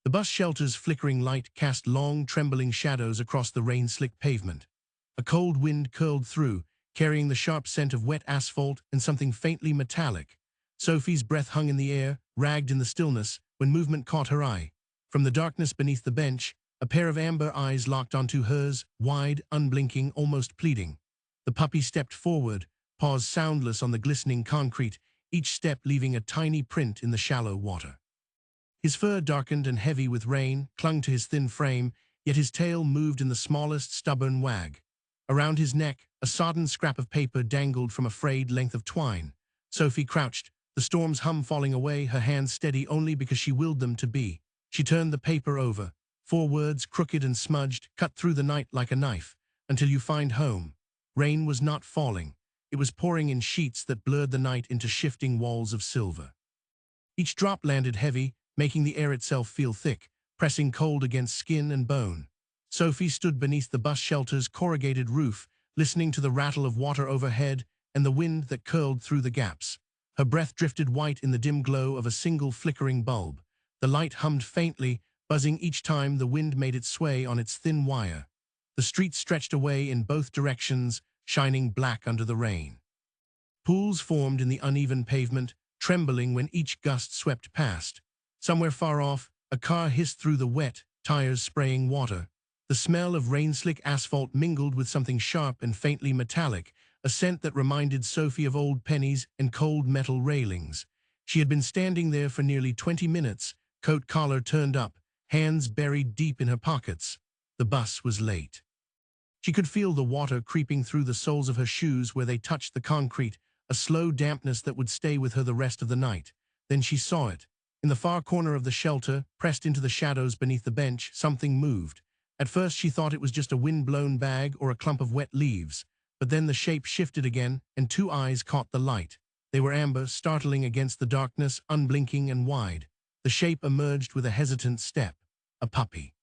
The bus shelter's flickering light cast long, trembling shadows across the rain-slicked pavement. A cold wind curled through, carrying the sharp scent of wet asphalt and something faintly metallic. Sophie's breath hung in the air, ragged in the stillness, when movement caught her eye. From the darkness beneath the bench, a pair of amber eyes locked onto hers, wide, unblinking, almost pleading. The puppy stepped forward, paws soundless on the glistening concrete, each step leaving a tiny print in the shallow water. His fur, darkened and heavy with rain, clung to his thin frame, yet his tail moved in the smallest, stubborn wag. Around his neck, a sodden scrap of paper dangled from a frayed length of twine. Sophie crouched, the storm's hum falling away, her hands steady only because she willed them to be. She turned the paper over. 4 words, crooked and smudged, cut through the night like a knife. Until you find home. Rain was not falling. It was pouring in sheets that blurred the night into shifting walls of silver. Each drop landed heavy, making the air itself feel thick, pressing cold against skin and bone. Sophie stood beneath the bus shelter's corrugated roof, listening to the rattle of water overhead and the wind that curled through the gaps. Her breath drifted white in the dim glow of a single flickering bulb. The light hummed faintly, buzzing each time the wind made its sway on its thin wire. The street stretched away in both directions, shining black under the rain. Pools formed in the uneven pavement, trembling when each gust swept past. Somewhere far off, a car hissed through the wet, tires spraying water. The smell of rain-slick asphalt mingled with something sharp and faintly metallic, a scent that reminded Sophie of old pennies and cold metal railings. She had been standing there for nearly 20 minutes, coat collar turned up, hands buried deep in her pockets. The bus was late. She could feel the water creeping through the soles of her shoes where they touched the concrete, a slow dampness that would stay with her the rest of the night. Then she saw it. In the far corner of the shelter, pressed into the shadows beneath the bench, something moved. At first she thought it was just a wind-blown bag or a clump of wet leaves, but then the shape shifted again, and 2 eyes caught the light. They were amber, startling against the darkness, unblinking and wide. The shape emerged with a hesitant step. A puppy.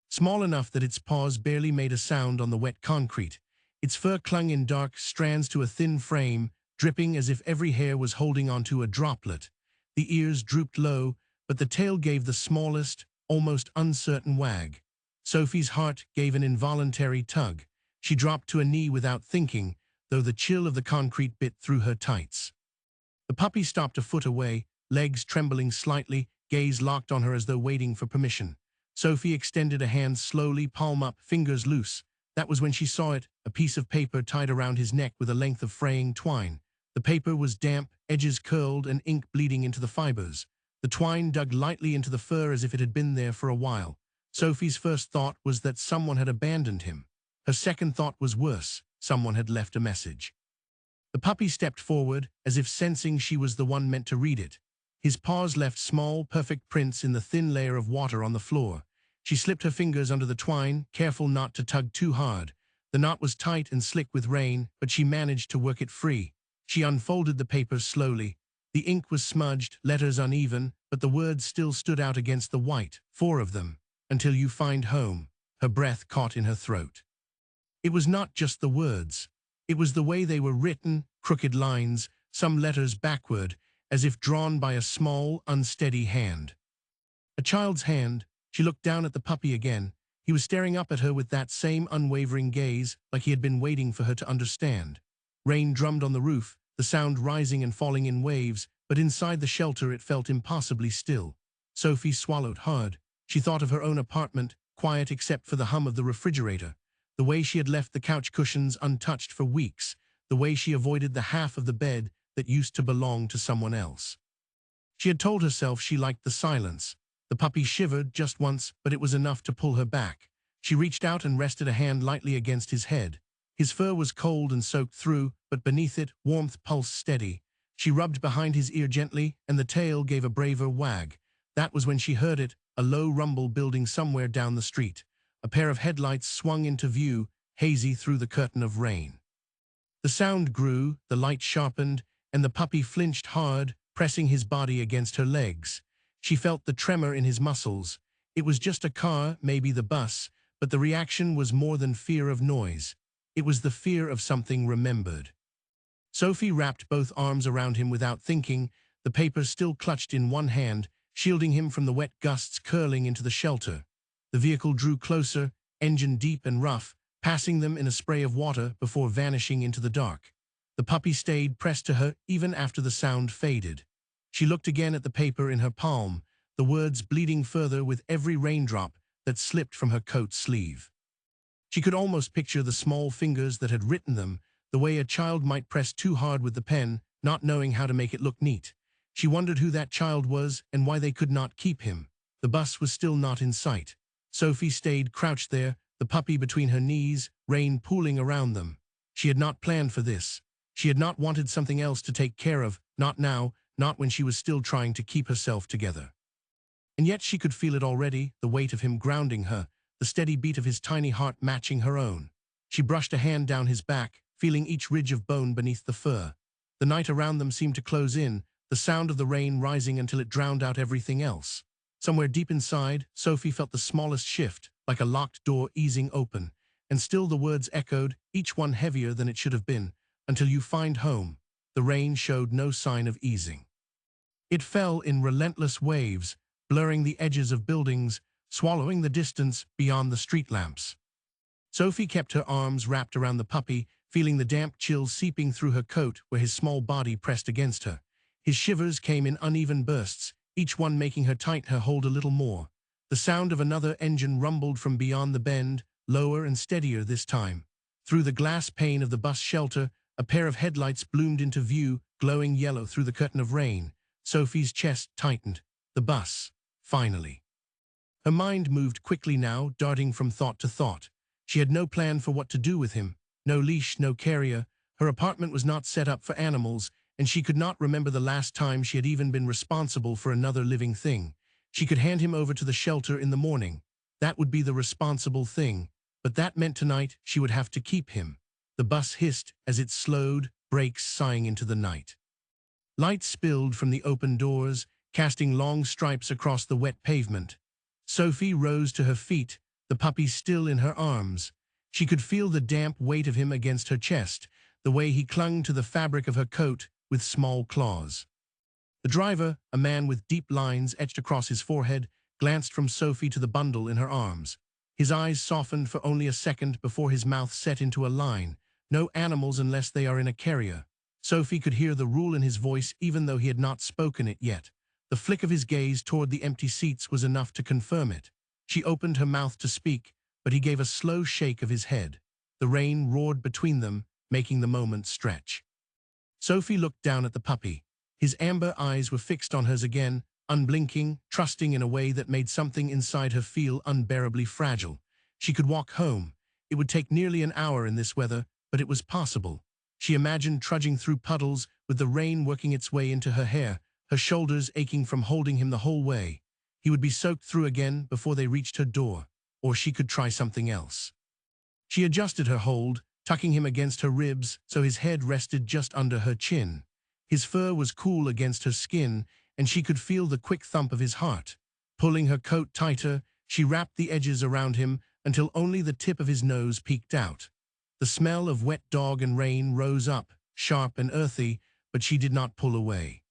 Small enough that its paws barely made a sound on the wet concrete. Its fur clung in dark strands to a thin frame, dripping as if every hair was holding onto a droplet. The ears drooped low, but the tail gave the smallest, almost uncertain wag. Sophie's heart gave an involuntary tug. She dropped to a knee without thinking, though the chill of the concrete bit through her tights. The puppy stopped a foot away, legs trembling slightly, gaze locked on her as though waiting for permission. Sophie extended a hand slowly, palm up, fingers loose. That was when she saw it, a piece of paper tied around his neck with a length of fraying twine. The paper was damp, edges curled, and ink bleeding into the fibers. The twine dug lightly into the fur as if it had been there for a while. Sophie's first thought was that someone had abandoned him. Her second thought was worse. Someone had left a message. The puppy stepped forward, as if sensing she was the one meant to read it. His paws left small, perfect prints in the thin layer of water on the floor. She slipped her fingers under the twine, careful not to tug too hard. The knot was tight and slick with rain, but she managed to work it free. She unfolded the paper slowly. The ink was smudged, letters uneven, but the words still stood out against the white, 4 of them. Until you find home. Her breath caught in her throat. It was not just the words. It was the way they were written, crooked lines, some letters backward, as if drawn by a small, unsteady hand. A child's hand. She looked down at the puppy again. He was staring up at her with that same unwavering gaze, like he had been waiting for her to understand. Rain drummed on the roof, the sound rising and falling in waves, but inside the shelter it felt impossibly still. Sophie swallowed hard. She thought of her own apartment, quiet except for the hum of the refrigerator, the way she had left the couch cushions untouched for weeks, the way she avoided the half of the bed that used to belong to someone else. She had told herself she liked the silence. The puppy shivered just once, but it was enough to pull her back. She reached out and rested a hand lightly against his head. His fur was cold and soaked through, but beneath it, warmth pulsed steady. She rubbed behind his ear gently, and the tail gave a braver wag. That was when she heard it, a low rumble building somewhere down the street. A pair of headlights swung into view, hazy through the curtain of rain. The sound grew, the light sharpened, and the puppy flinched hard, pressing his body against her legs. She felt the tremor in his muscles. It was just a car, maybe the bus, but the reaction was more than fear of noise. It was the fear of something remembered. Sophie wrapped both arms around him without thinking, the paper still clutched in one hand, shielding him from the wet gusts curling into the shelter. The vehicle drew closer, engine deep and rough, passing them in a spray of water before vanishing into the dark. The puppy stayed pressed to her even after the sound faded. She looked again at the paper in her palm, the words bleeding further with every raindrop that slipped from her coat sleeve. She could almost picture the small fingers that had written them, the way a child might press too hard with the pen, not knowing how to make it look neat. She wondered who that child was and why they could not keep him. The bus was still not in sight. Sophie stayed crouched there, the puppy between her knees, rain pooling around them. She had not planned for this. She had not wanted something else to take care of, not now, not when she was still trying to keep herself together. And yet she could feel it already, the weight of him grounding her, the steady beat of his tiny heart matching her own. She brushed a hand down his back, feeling each ridge of bone beneath the fur. The night around them seemed to close in, the sound of the rain rising until it drowned out everything else. Somewhere deep inside, Sophie felt the smallest shift, like a locked door easing open, and still the words echoed, each one heavier than it should have been, until you find home. The rain showed no sign of easing. It fell in relentless waves, blurring the edges of buildings, swallowing the distance beyond the street lamps. Sophie kept her arms wrapped around the puppy, feeling the damp chill seeping through her coat where his small body pressed against her. His shivers came in uneven bursts, each one making her tighten her hold a little more. The sound of another engine rumbled from beyond the bend, lower and steadier this time. Through the glass pane of the bus shelter, a pair of headlights bloomed into view, glowing yellow through the curtain of rain. Sophie's chest tightened. The bus, finally. Her mind moved quickly now, darting from thought to thought. She had no plan for what to do with him. No leash, no carrier. Her apartment was not set up for animals, and she could not remember the last time she had even been responsible for another living thing. She could hand him over to the shelter in the morning. That would be the responsible thing, but that meant tonight she would have to keep him. The bus hissed as it slowed, brakes sighing into the night. Light spilled from the open doors, casting long stripes across the wet pavement. Sophie rose to her feet, the puppy still in her arms. She could feel the damp weight of him against her chest, the way he clung to the fabric of her coat with small claws. The driver, a man with deep lines etched across his forehead, glanced from Sophie to the bundle in her arms. His eyes softened for only a second before his mouth set into a line. No animals unless they are in a carrier. Sophie could hear the rule in his voice even though he had not spoken it yet. The flick of his gaze toward the empty seats was enough to confirm it. She opened her mouth to speak, but he gave a slow shake of his head. The rain roared between them, making the moment stretch. Sophie looked down at the puppy. His amber eyes were fixed on hers again, unblinking, trusting in a way that made something inside her feel unbearably fragile. She could walk home. It would take nearly an hour in this weather, but it was possible. She imagined trudging through puddles, with the rain working its way into her hair, her shoulders aching from holding him the whole way. He would be soaked through again before they reached her door, or she could try something else. She adjusted her hold, tucking him against her ribs so his head rested just under her chin. His fur was cool against her skin, and she could feel the quick thump of his heart. Pulling her coat tighter, she wrapped the edges around him until only the tip of his nose peeked out. The smell of wet dog and rain rose up, sharp and earthy, but she did not pull away.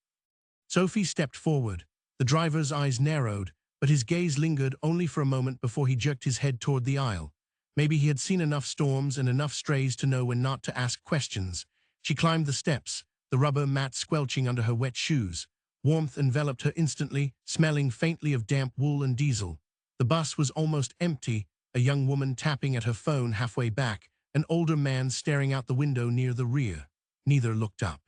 Sophie stepped forward. The driver's eyes narrowed, but his gaze lingered only for a moment before he jerked his head toward the aisle. Maybe he had seen enough storms and enough strays to know when not to ask questions. She climbed the steps, the rubber mat squelching under her wet shoes. Warmth enveloped her instantly, smelling faintly of damp wool and diesel. The bus was almost empty, a young woman tapping at her phone halfway back, an older man staring out the window near the rear. Neither looked up.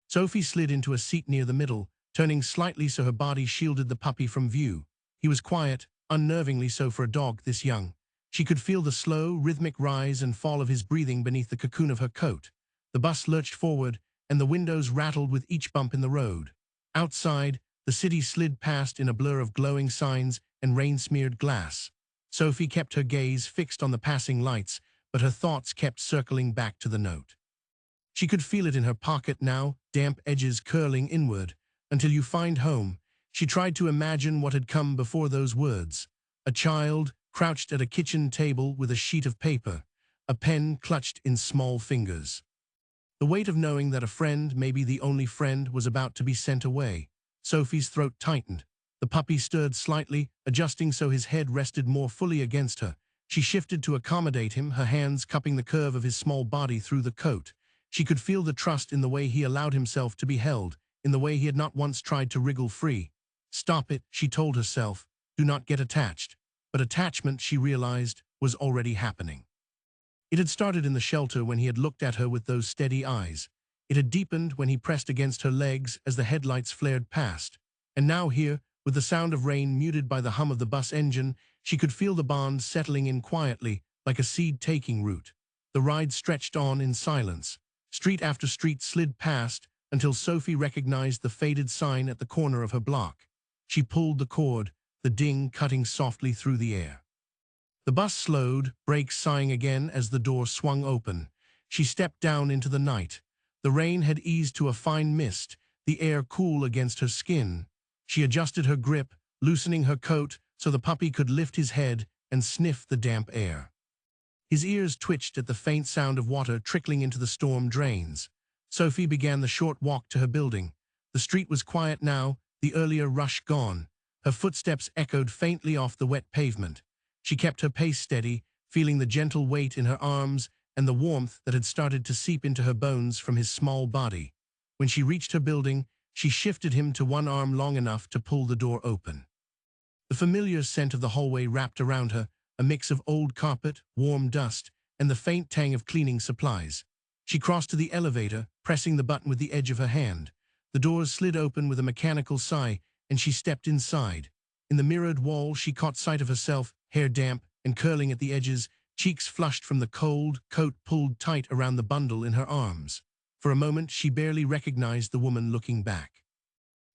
Sophie slid into a seat near the middle, turning slightly so her body shielded the puppy from view. He was quiet, unnervingly so for a dog this young. She could feel the slow, rhythmic rise and fall of his breathing beneath the cocoon of her coat. The bus lurched forward, and the windows rattled with each bump in the road. Outside, the city slid past in a blur of glowing signs and rain-smeared glass. Sophie kept her gaze fixed on the passing lights, but her thoughts kept circling back to the note. She could feel it in her pocket now, damp edges curling inward. Until you find home. She tried to imagine what had come before those words. A child, crouched at a kitchen table with a sheet of paper, a pen clutched in small fingers. The weight of knowing that a friend, maybe the only friend, was about to be sent away. Sophie's throat tightened. The puppy stirred slightly, adjusting so his head rested more fully against her. She shifted to accommodate him, her hands cupping the curve of his small body through the coat. She could feel the trust in the way he allowed himself to be held, in the way he had not once tried to wriggle free. Stop it, she told herself. Do not get attached. But attachment, she realized, was already happening. It had started in the shelter when he had looked at her with those steady eyes. It had deepened when he pressed against her legs as the headlights flared past. And now here, with the sound of rain muted by the hum of the bus engine, she could feel the bond settling in quietly, like a seed taking root. The ride stretched on in silence. Street after street slid past until Sophie recognized the faded sign at the corner of her block. She pulled the cord, the ding cutting softly through the air. The bus slowed, brakes sighing again as the door swung open. She stepped down into the night. The rain had eased to a fine mist, the air cool against her skin. She adjusted her grip, loosening her coat so the puppy could lift his head and sniff the damp air. His ears twitched at the faint sound of water trickling into the storm drains. Sophie began the short walk to her building. The street was quiet now, the earlier rush gone. Her footsteps echoed faintly off the wet pavement. She kept her pace steady, feeling the gentle weight in her arms and the warmth that had started to seep into her bones from his small body. When she reached her building, she shifted him to one arm long enough to pull the door open. The familiar scent of the hallway wrapped around her, a mix of old carpet, warm dust, and the faint tang of cleaning supplies. She crossed to the elevator, pressing the button with the edge of her hand. The doors slid open with a mechanical sigh, and she stepped inside. In the mirrored wall, she caught sight of herself, hair damp and curling at the edges, cheeks flushed from the cold, coat pulled tight around the bundle in her arms. For a moment, she barely recognized the woman looking back.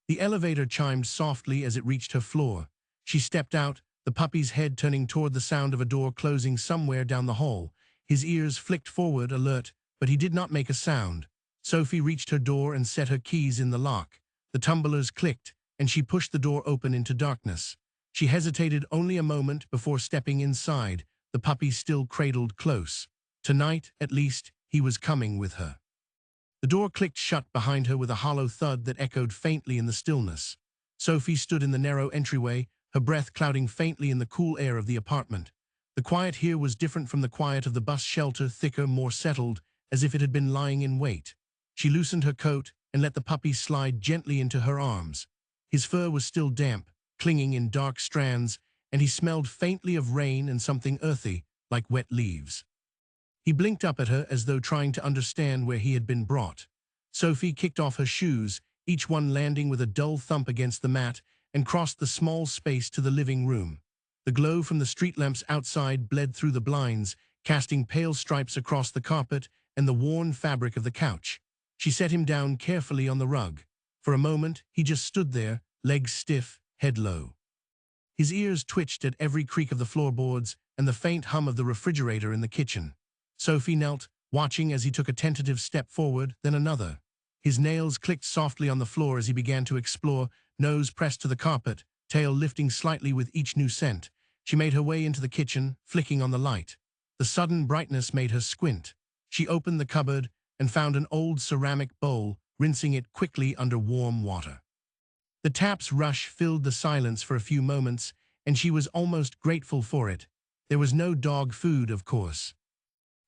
The elevator chimed softly as it reached her floor. She stepped out, the puppy's head turning toward the sound of a door closing somewhere down the hall. His ears flicked forward, alert, but he did not make a sound. Sophie reached her door and set her keys in the lock. The tumblers clicked, and she pushed the door open into darkness. She hesitated only a moment before stepping inside, the puppy still cradled close. Tonight, at least, he was coming with her. The door clicked shut behind her with a hollow thud that echoed faintly in the stillness. Sophie stood in the narrow entryway, her breath clouding faintly in the cool air of the apartment. The quiet here was different from the quiet of the bus shelter, thicker, more settled, as if it had been lying in wait. She loosened her coat and let the puppy slide gently into her arms. His fur was still damp, clinging in dark strands, and he smelled faintly of rain and something earthy, like wet leaves. He blinked up at her as though trying to understand where he had been brought. Sophie kicked off her shoes, each one landing with a dull thump against the mat, and crossed the small space to the living room. The glow from the street lamps outside bled through the blinds, casting pale stripes across the carpet and the worn fabric of the couch. She set him down carefully on the rug. For a moment, he just stood there, legs stiff, head low. His ears twitched at every creak of the floorboards and the faint hum of the refrigerator in the kitchen. Sophie knelt, watching as he took a tentative step forward, then another. His nails clicked softly on the floor as he began to explore, nose pressed to the carpet, tail lifting slightly with each new scent. She made her way into the kitchen, flicking on the light. The sudden brightness made her squint. She opened the cupboard and found an old ceramic bowl, rinsing it quickly under warm water. The tap's rush filled the silence for a few moments, and she was almost grateful for it. There was no dog food, of course.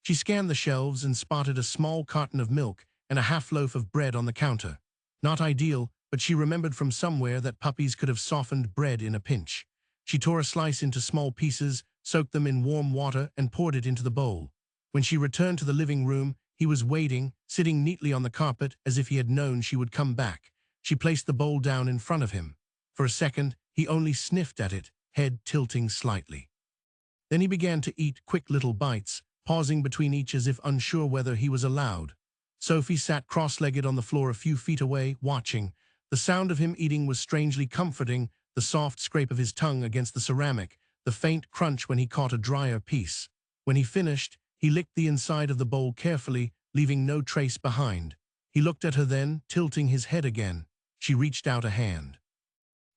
She scanned the shelves and spotted a small carton of milk and a half-loaf of bread on the counter. Not ideal, but she remembered from somewhere that puppies could have softened bread in a pinch. She tore a slice into small pieces, soaked them in warm water, and poured it into the bowl. When she returned to the living room, he was waiting, sitting neatly on the carpet as if he had known she would come back. She placed the bowl down in front of him. For a second, he only sniffed at it, head tilting slightly. Then he began to eat quick little bites, pausing between each as if unsure whether he was allowed. Sophie sat cross-legged on the floor a few feet away, watching. The sound of him eating was strangely comforting, the soft scrape of his tongue against the ceramic, the faint crunch when he caught a drier piece. When he finished, he licked the inside of the bowl carefully, leaving no trace behind. He looked at her then, tilting his head again. She reached out a hand.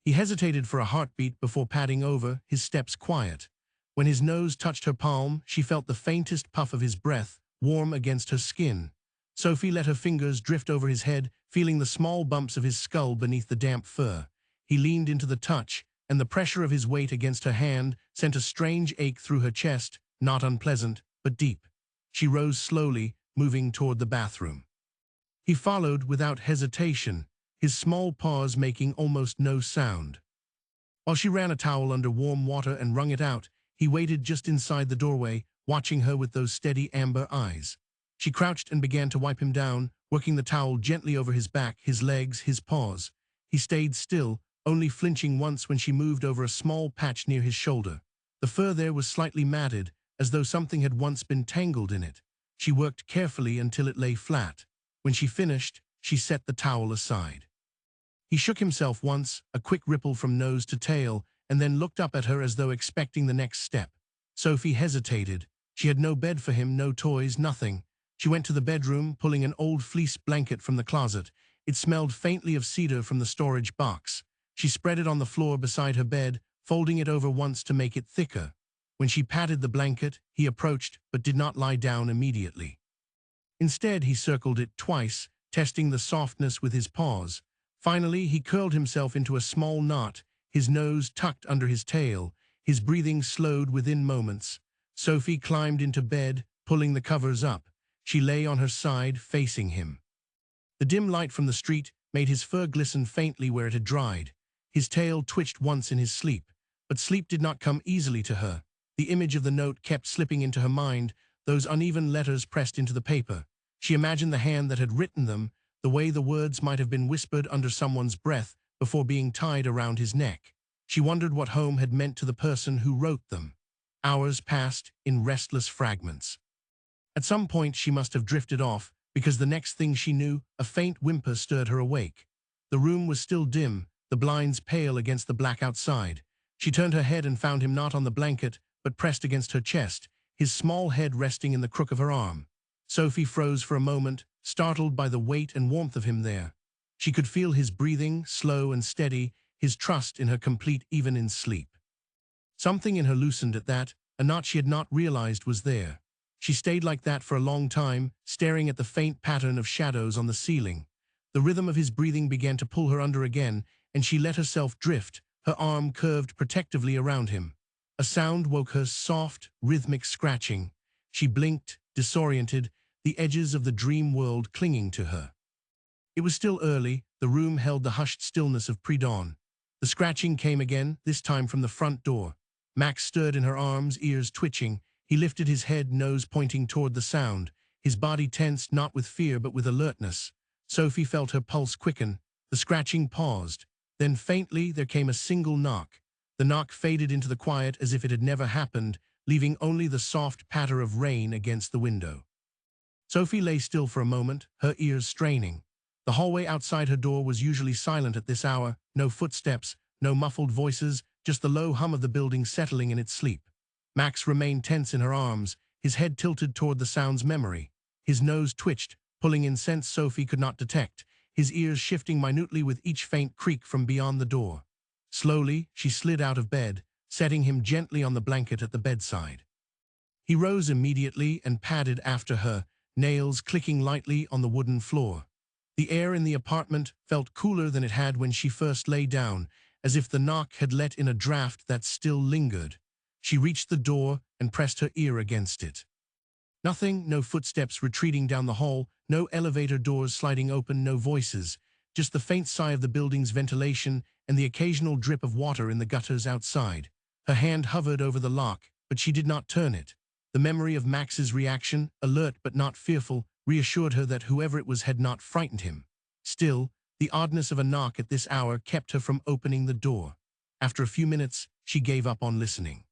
He hesitated for a heartbeat before padding over, his steps quiet. When his nose touched her palm, she felt the faintest puff of his breath, warm against her skin. Sophie let her fingers drift over his head, feeling the small bumps of his skull beneath the damp fur. He leaned into the touch, and the pressure of his weight against her hand sent a strange ache through her chest, not unpleasant, but deep. She rose slowly, moving toward the bathroom. He followed without hesitation, his small paws making almost no sound. While she ran a towel under warm water and wrung it out, he waited just inside the doorway, watching her with those steady amber eyes. She crouched and began to wipe him down, working the towel gently over his back, his legs, his paws. He stayed still, only flinching once when she moved over a small patch near his shoulder. The fur there was slightly matted, as though something had once been tangled in it. She worked carefully until it lay flat. When she finished, she set the towel aside. He shook himself once, a quick ripple from nose to tail, and then looked up at her as though expecting the next step. Sophie hesitated. She had no bed for him, no toys, nothing. She went to the bedroom, pulling an old fleece blanket from the closet. It smelled faintly of cedar from the storage box. She spread it on the floor beside her bed, folding it over once to make it thicker. When she patted the blanket, he approached but did not lie down immediately. Instead, he circled it twice, testing the softness with his paws. Finally, he curled himself into a small knot, his nose tucked under his tail. His breathing slowed within moments. Sophie climbed into bed, pulling the covers up. She lay on her side, facing him. The dim light from the street made his fur glisten faintly where it had dried. His tail twitched once in his sleep, but sleep did not come easily to her. The image of the note kept slipping into her mind, those uneven letters pressed into the paper. She imagined the hand that had written them, the way the words might have been whispered under someone's breath before being tied around his neck. She wondered what home had meant to the person who wrote them. Hours passed in restless fragments. At some point she must have drifted off, because the next thing she knew, a faint whimper stirred her awake. The room was still dim, the blinds pale against the black outside. She turned her head and found him not on the blanket, but pressed against her chest, his small head resting in the crook of her arm. Sophie froze for a moment, startled by the weight and warmth of him there. She could feel his breathing, slow and steady, his trust in her complete even in sleep. Something in her loosened at that, a knot she had not realized was there. She stayed like that for a long time, staring at the faint pattern of shadows on the ceiling. The rhythm of his breathing began to pull her under again, and she let herself drift, her arm curved protectively around him. A sound woke her, soft, rhythmic scratching. She blinked, disoriented, the edges of the dream world clinging to her. It was still early, the room held the hushed stillness of pre-dawn. The scratching came again, this time from the front door. Max stirred in her arms, ears twitching. He lifted his head, nose pointing toward the sound, his body tensed not with fear but with alertness. Sophie felt her pulse quicken. The scratching paused. Then faintly there came a single knock. The knock faded into the quiet as if it had never happened, leaving only the soft patter of rain against the window. Sophie lay still for a moment, her ears straining. The hallway outside her door was usually silent at this hour, no footsteps, no muffled voices, just the low hum of the building settling in its sleep. Max remained tense in her arms, his head tilted toward the sound's memory. His nose twitched, pulling in scents Sophie could not detect, his ears shifting minutely with each faint creak from beyond the door. Slowly, she slid out of bed, setting him gently on the blanket at the bedside. He rose immediately and padded after her, nails clicking lightly on the wooden floor. The air in the apartment felt cooler than it had when she first lay down, as if the knock had let in a draft that still lingered. She reached the door and pressed her ear against it. Nothing, no footsteps retreating down the hall, no elevator doors sliding open, no voices, just the faint sigh of the building's ventilation and the occasional drip of water in the gutters outside. Her hand hovered over the lock, but she did not turn it. The memory of Max's reaction, alert but not fearful, reassured her that whoever it was had not frightened him. Still, the oddness of a knock at this hour kept her from opening the door. After a few minutes, she gave up on listening.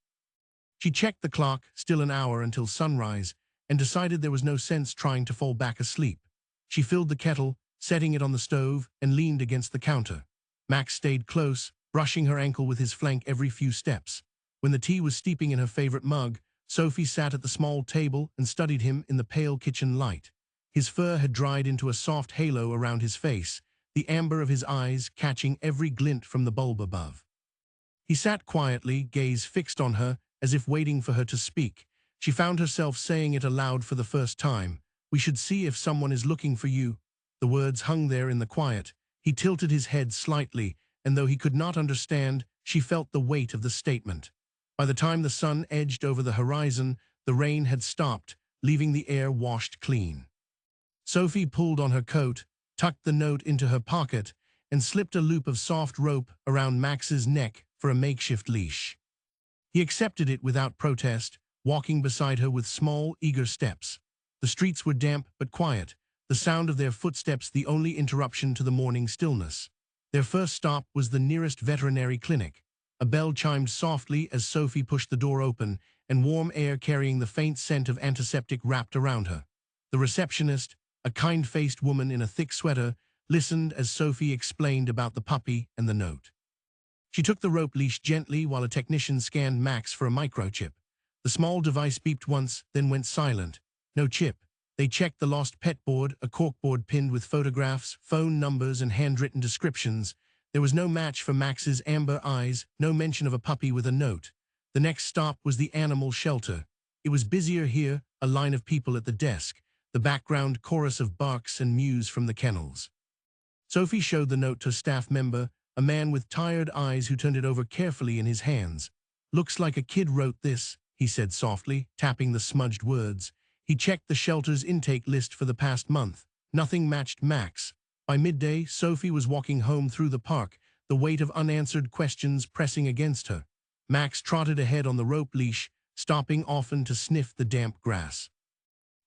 She checked the clock, still an hour until sunrise, and decided there was no sense trying to fall back asleep. She filled the kettle, setting it on the stove, and leaned against the counter. Max stayed close, brushing her ankle with his flank every few steps. When the tea was steeping in her favorite mug, Sophie sat at the small table and studied him in the pale kitchen light. His fur had dried into a soft halo around his face, the amber of his eyes catching every glint from the bulb above. He sat quietly, gaze fixed on her, as if waiting for her to speak. She found herself saying it aloud for the first time. "We should see if someone is looking for you." The words hung there in the quiet. He tilted his head slightly, and though he could not understand, she felt the weight of the statement. By the time the sun edged over the horizon, the rain had stopped, leaving the air washed clean. Sophie pulled on her coat, tucked the note into her pocket, and slipped a loop of soft rope around Max's neck for a makeshift leash. He accepted it without protest, walking beside her with small, eager steps. The streets were damp but quiet, the sound of their footsteps the only interruption to the morning stillness. Their first stop was the nearest veterinary clinic. A bell chimed softly as Sophie pushed the door open, and warm air carrying the faint scent of antiseptic wrapped around her. The receptionist, a kind-faced woman in a thick sweater, listened as Sophie explained about the puppy and the note. She took the rope leash gently while a technician scanned Max for a microchip. The small device beeped once, then went silent. No chip. They checked the lost pet board, a corkboard pinned with photographs, phone numbers, and handwritten descriptions. There was no match for Max's amber eyes, no mention of a puppy with a note. The next stop was the animal shelter. It was busier here, a line of people at the desk, the background chorus of barks and mews from the kennels. Sophie showed the note to a staff member, a man with tired eyes who turned it over carefully in his hands. "Looks like a kid wrote this," he said softly, tapping the smudged words. He checked the shelter's intake list for the past month. Nothing matched Max. By midday, Sophie was walking home through the park, the weight of unanswered questions pressing against her. Max trotted ahead on the rope leash, stopping often to sniff the damp grass.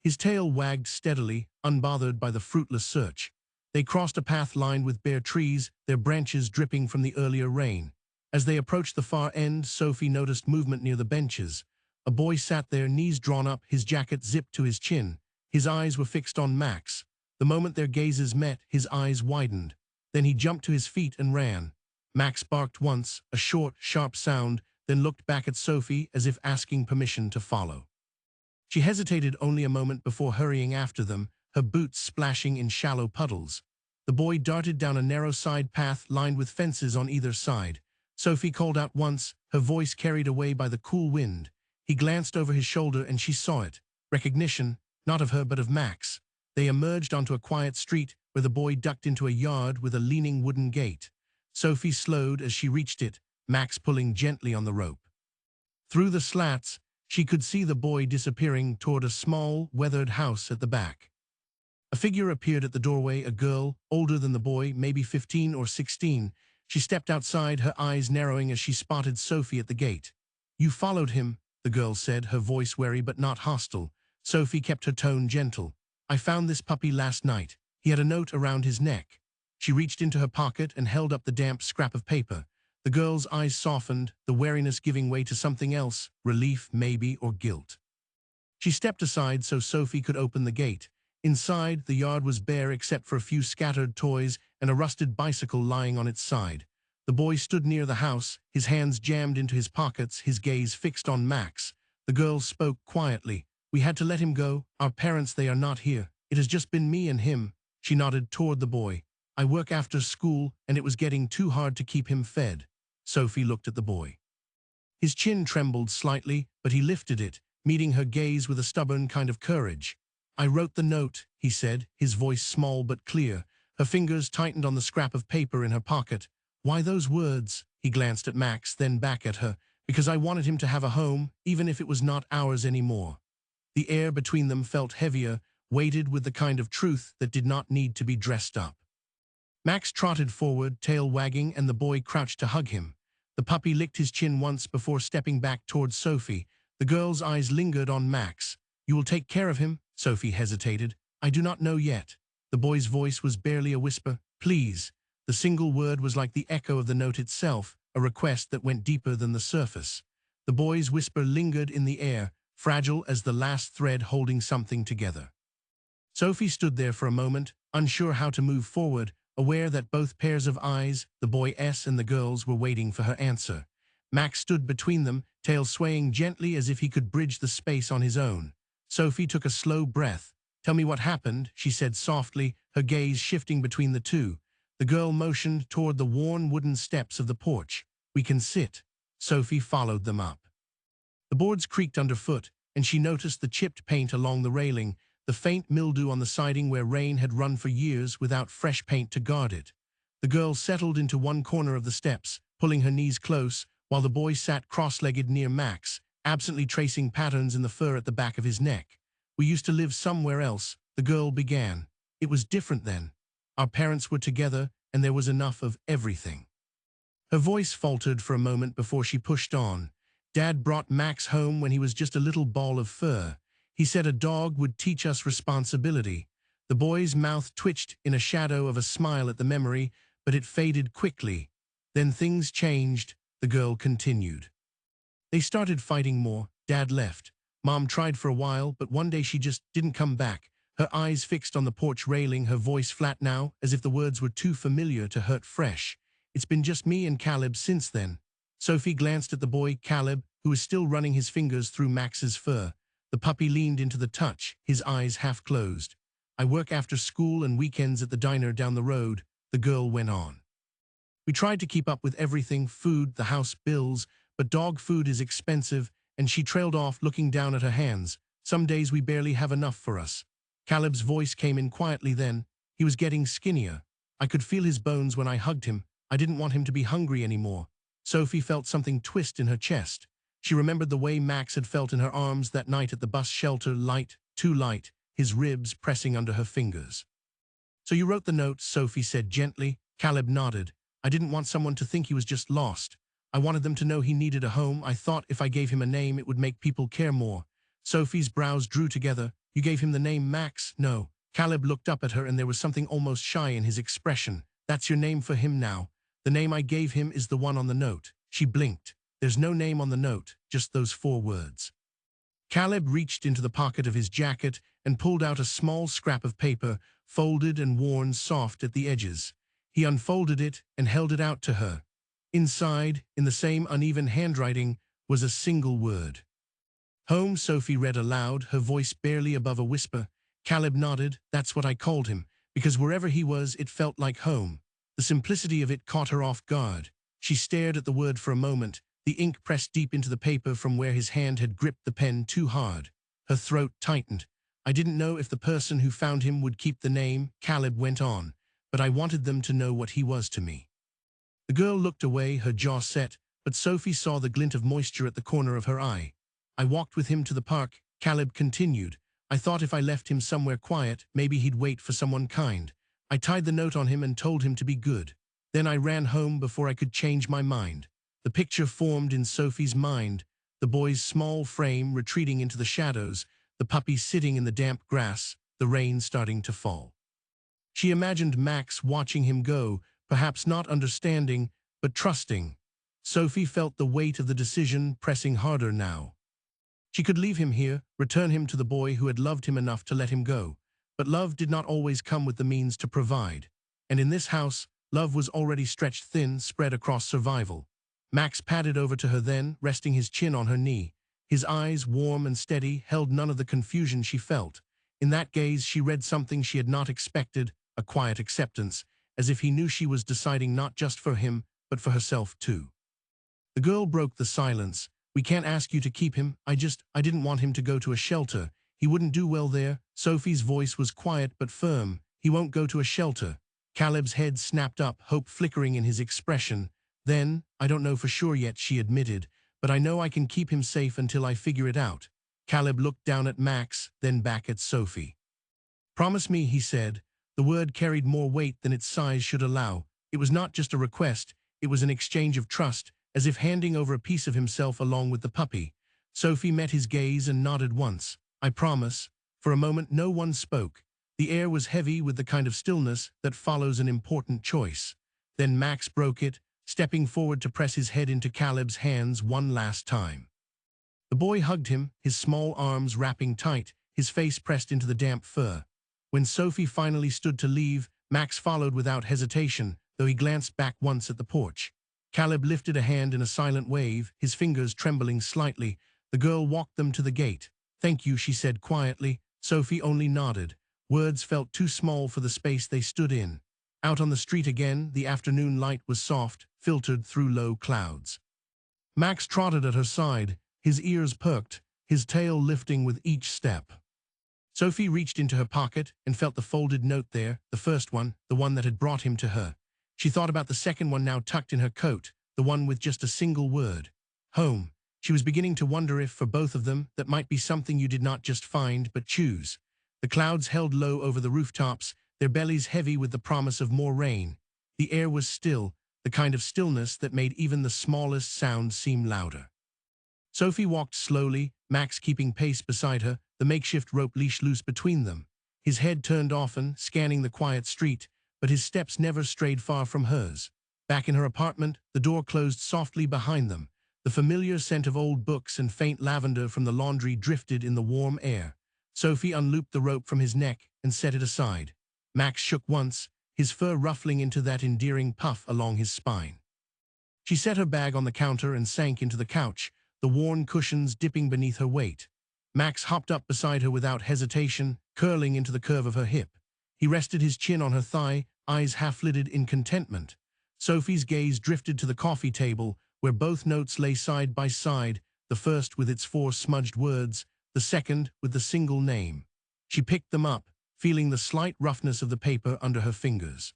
His tail wagged steadily, unbothered by the fruitless search. They crossed a path lined with bare trees, their branches dripping from the earlier rain. As they approached the far end, Sophie noticed movement near the benches. A boy sat there, knees drawn up, his jacket zipped to his chin. His eyes were fixed on Max. The moment their gazes met, his eyes widened. Then he jumped to his feet and ran. Max barked once, a short, sharp sound, then looked back at Sophie as if asking permission to follow. She hesitated only a moment before hurrying after them, her boots splashing in shallow puddles. The boy darted down a narrow side path lined with fences on either side. Sophie called out once, her voice carried away by the cool wind. He glanced over his shoulder and she saw it. Recognition, not of her but of Max. They emerged onto a quiet street where the boy ducked into a yard with a leaning wooden gate. Sophie slowed as she reached it, Max pulling gently on the rope. Through the slats, she could see the boy disappearing toward a small, weathered house at the back. A figure appeared at the doorway, a girl, older than the boy, maybe 15 or 16. She stepped outside, her eyes narrowing as she spotted Sophie at the gate. "You followed him," the girl said, her voice wary but not hostile. Sophie kept her tone gentle. "I found this puppy last night. He had a note around his neck." She reached into her pocket and held up the damp scrap of paper. The girl's eyes softened, the wariness giving way to something else, relief maybe, or guilt. She stepped aside so Sophie could open the gate. Inside, the yard was bare except for a few scattered toys and a rusted bicycle lying on its side. The boy stood near the house, his hands jammed into his pockets, his gaze fixed on Max. The girl spoke quietly. "We had to let him go. Our parents, they are not here. It has just been me and him." She nodded toward the boy. "I work after school, and it was getting too hard to keep him fed." Sophie looked at the boy. His chin trembled slightly, but he lifted it, meeting her gaze with a stubborn kind of courage. "I wrote the note," he said, his voice small but clear. Her fingers tightened on the scrap of paper in her pocket. "Why those words?" He glanced at Max, then back at her. "Because I wanted him to have a home, even if it was not ours anymore." The air between them felt heavier, weighted with the kind of truth that did not need to be dressed up. Max trotted forward, tail wagging, and the boy crouched to hug him. The puppy licked his chin once before stepping back towards Sophie. The girl's eyes lingered on Max. "You will take care of him?" Sophie hesitated. "I do not know yet." The boy's voice was barely a whisper. "Please." The single word was like the echo of the note itself, a request that went deeper than the surface. The boy's whisper lingered in the air, fragile as the last thread holding something together. Sophie stood there for a moment, unsure how to move forward, aware that both pairs of eyes, the boy's and the girl's, were waiting for her answer. Max stood between them, tail swaying gently as if he could bridge the space on his own. Sophie took a slow breath. "Tell me what happened," she said softly, her gaze shifting between the two. The girl motioned toward the worn wooden steps of the porch. "We can sit." Sophie followed them up. The boards creaked underfoot, and she noticed the chipped paint along the railing, the faint mildew on the siding where rain had run for years without fresh paint to guard it. The girl settled into one corner of the steps, pulling her knees close, while the boy sat cross-legged near Max, absently tracing patterns in the fur at the back of his neck. "We used to live somewhere else," the girl began. "It was different then. Our parents were together, and there was enough of everything." Her voice faltered for a moment before she pushed on. "Dad brought Max home when he was just a little ball of fur. He said a dog would teach us responsibility." The boy's mouth twitched in a shadow of a smile at the memory, but it faded quickly. "Then things changed," the girl continued. "They started fighting more. Dad left. Mom tried for a while, but one day she just didn't come back." Her eyes fixed on the porch railing, her voice flat now, as if the words were too familiar to hurt fresh. "It's been just me and Caleb since then." Sophie glanced at the boy, Caleb, who was still running his fingers through Max's fur. The puppy leaned into the touch, his eyes half closed. "I work after school and weekends at the diner down the road," the girl went on. "We tried to keep up with everything, food, the house, bills, but dog food is expensive," and she trailed off, looking down at her hands. "Some days we barely have enough for us." Caleb's voice came in quietly then. He was getting skinnier. I could feel his bones when I hugged him. I didn't want him to be hungry anymore. Sophie felt something twist in her chest. She remembered the way Max had felt in her arms that night at the bus shelter, light, too light, his ribs pressing under her fingers. "So you wrote the note," Sophie said gently. Caleb nodded. "I didn't want someone to think he was just lost. I wanted them to know he needed a home. I thought if I gave him a name, it would make people care more." Sophie's brows drew together. "You gave him the name Max?" "No." Caleb looked up at her, and there was something almost shy in his expression. "That's your name for him now. The name I gave him is the one on the note." She blinked. "There's no name on the note, just those 4 words." Caleb reached into the pocket of his jacket and pulled out a small scrap of paper, folded and worn soft at the edges. He unfolded it and held it out to her. Inside, in the same uneven handwriting, was a single word. "Home," Sophie read aloud, her voice barely above a whisper. Caleb nodded. "That's what I called him, because wherever he was, it felt like home." The simplicity of it caught her off guard. She stared at the word for a moment, the ink pressed deep into the paper from where his hand had gripped the pen too hard. Her throat tightened. "I didn't know if the person who found him would keep the name," Caleb went on, "but I wanted them to know what he was to me." The girl looked away, her jaw set, but Sophie saw the glint of moisture at the corner of her eye. "I walked with him to the park," Caleb continued. "I thought if I left him somewhere quiet, maybe he'd wait for someone kind. I tied the note on him and told him to be good. Then I ran home before I could change my mind." The picture formed in Sophie's mind, the boy's small frame retreating into the shadows, the puppy sitting in the damp grass, the rain starting to fall. She imagined Max watching him go, perhaps not understanding, but trusting. Sophie felt the weight of the decision pressing harder now. She could leave him here, return him to the boy who had loved him enough to let him go. But love did not always come with the means to provide. And in this house, love was already stretched thin, spread across survival. Max padded over to her then, resting his chin on her knee. His eyes, warm and steady, held none of the confusion she felt. In that gaze she read something she had not expected, a quiet acceptance, as if he knew she was deciding not just for him, but for herself too. The girl broke the silence. "We can't ask you to keep him. I didn't want him to go to a shelter. He wouldn't do well there." Sophie's voice was quiet but firm. "He won't go to a shelter." Caleb's head snapped up, hope flickering in his expression. "Then, I don't know for sure yet," she admitted, "but I know I can keep him safe until I figure it out." Caleb looked down at Max, then back at Sophie. "Promise me," he said. The word carried more weight than its size should allow. It was not just a request, it was an exchange of trust, as if handing over a piece of himself along with the puppy. Sophie met his gaze and nodded once. "I promise." For a moment no one spoke. The air was heavy with the kind of stillness that follows an important choice. Then Max broke it, stepping forward to press his head into Caleb's hands one last time. The boy hugged him, his small arms wrapping tight, his face pressed into the damp fur. When Sophie finally stood to leave, Max followed without hesitation, though he glanced back once at the porch. Caleb lifted a hand in a silent wave, his fingers trembling slightly. The girl walked them to the gate. "Thank you," she said quietly. Sophie only nodded. Words felt too small for the space they stood in. Out on the street again, the afternoon light was soft, filtered through low clouds. Max trotted at her side, his ears perked, his tail lifting with each step. Sophie reached into her pocket and felt the folded note there, the first one, the one that had brought him to her. She thought about the second one now tucked in her coat, the one with just a single word. Home. She was beginning to wonder if, for both of them, that might be something you did not just find but choose. The clouds held low over the rooftops, their bellies heavy with the promise of more rain. The air was still, the kind of stillness that made even the smallest sound seem louder. Sophie walked slowly, Max keeping pace beside her, the makeshift rope leash loose between them. His head turned often, scanning the quiet street, but his steps never strayed far from hers. Back in her apartment, the door closed softly behind them. The familiar scent of old books and faint lavender from the laundry drifted in the warm air. Sophie unlooped the rope from his neck and set it aside. Max shook once, his fur ruffling into that endearing puff along his spine. She set her bag on the counter and sank into the couch, the worn cushions dipping beneath her weight. Max hopped up beside her without hesitation, curling into the curve of her hip. He rested his chin on her thigh, eyes half-lidded in contentment. Sophie's gaze drifted to the coffee table, where both notes lay side by side, the first with its 4 smudged words, the second with the single name. She picked them up, feeling the slight roughness of the paper under her fingers.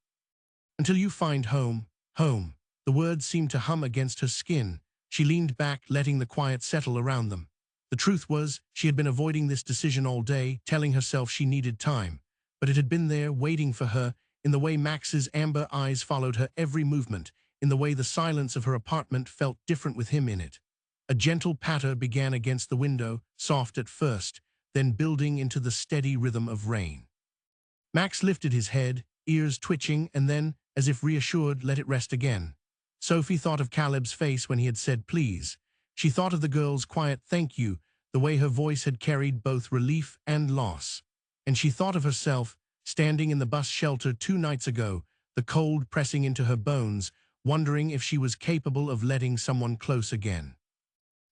Until you find home, home. The words seemed to hum against her skin. She leaned back, letting the quiet settle around them. The truth was, she had been avoiding this decision all day, telling herself she needed time. But it had been there, waiting for her, in the way Max's amber eyes followed her every movement, in the way the silence of her apartment felt different with him in it. A gentle patter began against the window, soft at first, then building into the steady rhythm of rain. Max lifted his head, ears twitching, and then, as if reassured, let it rest again. Sophie thought of Caleb's face when he had said please. She thought of the girl's quiet thank you, the way her voice had carried both relief and loss. And she thought of herself, standing in the bus shelter 2 nights ago, the cold pressing into her bones, wondering if she was capable of letting someone close again.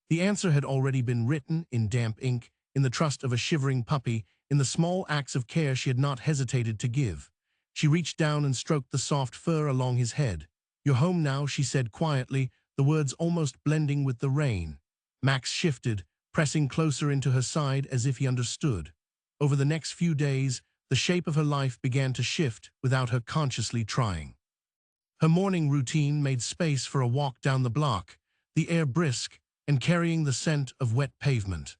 The answer had already been written in damp ink, in the trust of a shivering puppy, in the small acts of care she had not hesitated to give. She reached down and stroked the soft fur along his head. "You're home now," she said quietly, the words almost blending with the rain. Max shifted, pressing closer into her side as if he understood. Over the next few days, the shape of her life began to shift without her consciously trying. Her morning routine made space for a walk down the block, the air brisk and carrying the scent of wet pavement.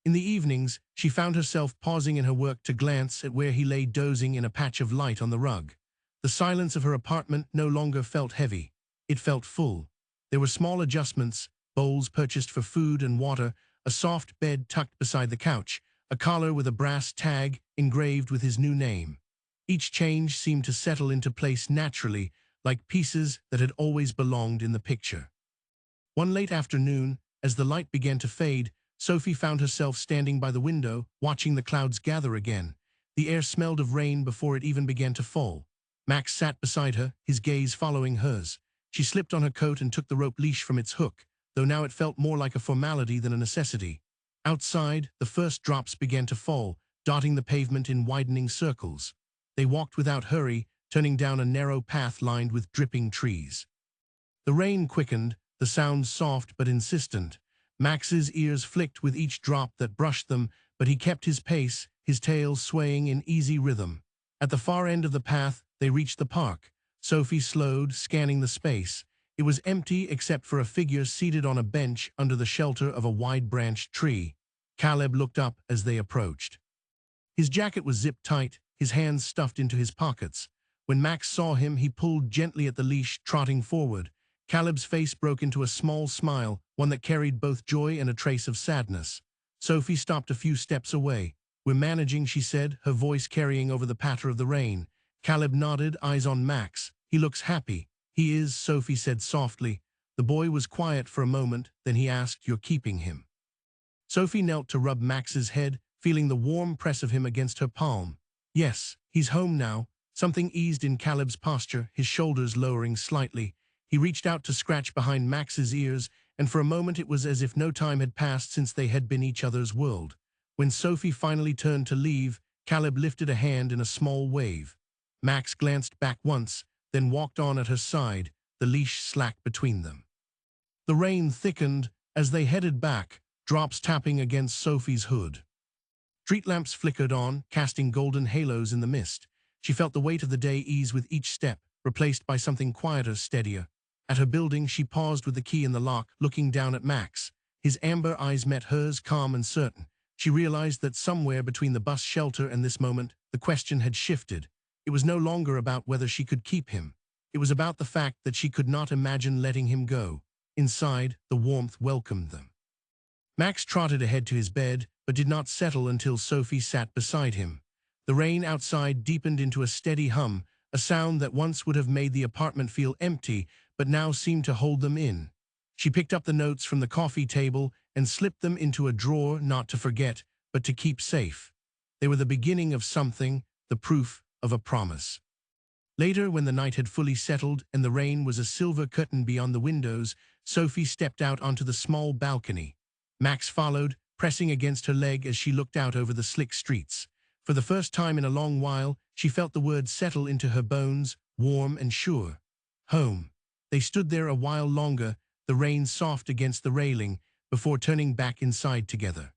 In the evenings, she found herself pausing in her work to glance at where he lay dozing in a patch of light on the rug. The silence of her apartment no longer felt heavy. It felt full. There were small adjustments, bowls purchased for food and water, a soft bed tucked beside the couch, a collar with a brass tag engraved with his new name. Each change seemed to settle into place naturally, like pieces that had always belonged in the picture. One late afternoon, as the light began to fade, Sophie found herself standing by the window, watching the clouds gather again. The air smelled of rain before it even began to fall. Max sat beside her, his gaze following hers. She slipped on her coat and took the rope leash from its hook, though now it felt more like a formality than a necessity. Outside, the first drops began to fall, dotting the pavement in widening circles. They walked without hurry, turning down a narrow path lined with dripping trees. The rain quickened, the sounds soft but insistent. Max's ears flicked with each drop that brushed them, but he kept his pace, his tail swaying in easy rhythm. At the far end of the path, they reached the park. Sophie slowed, scanning the space. It was empty except for a figure seated on a bench under the shelter of a wide-branched tree. Caleb looked up as they approached. His jacket was zipped tight, his hands stuffed into his pockets. When Max saw him, he pulled gently at the leash, trotting forward. Caleb's face broke into a small smile, one that carried both joy and a trace of sadness. Sophie stopped a few steps away. "We're managing," she said, her voice carrying over the patter of the rain. Caleb nodded, eyes on Max. "He looks happy." "He is," Sophie said softly. The boy was quiet for a moment, then he asked, "You're keeping him?" Sophie knelt to rub Max's head, feeling the warm press of him against her palm. "Yes, he's home now." Something eased in Caleb's posture, his shoulders lowering slightly. He reached out to scratch behind Max's ears, and for a moment it was as if no time had passed since they had been each other's world. When Sophie finally turned to leave, Caleb lifted a hand in a small wave. Max glanced back once, then walked on at her side, the leash slack between them. The rain thickened as they headed back, drops tapping against Sophie's hood. Street lamps flickered on, casting golden halos in the mist. She felt the weight of the day ease with each step, replaced by something quieter, steadier. At her building, she paused with the key in the lock, looking down at Max. His amber eyes met hers, calm and certain. She realized that somewhere between the bus shelter and this moment, the question had shifted. It was no longer about whether she could keep him. It was about the fact that she could not imagine letting him go. Inside, the warmth welcomed them. Max trotted ahead to his bed, but did not settle until Sophie sat beside him. The rain outside deepened into a steady hum, a sound that once would have made the apartment feel empty, but now seemed to hold them in. She picked up the notes from the coffee table and slipped them into a drawer, not to forget, but to keep safe. They were the beginning of something, the proof of a promise. Later, when the night had fully settled and the rain was a silver curtain beyond the windows, Sophie stepped out onto the small balcony. Max followed, pressing against her leg as she looked out over the slick streets. For the first time in a long while, she felt the words settle into her bones, warm and sure. Home. They stood there a while longer, the rain soft against the railing, before turning back inside together.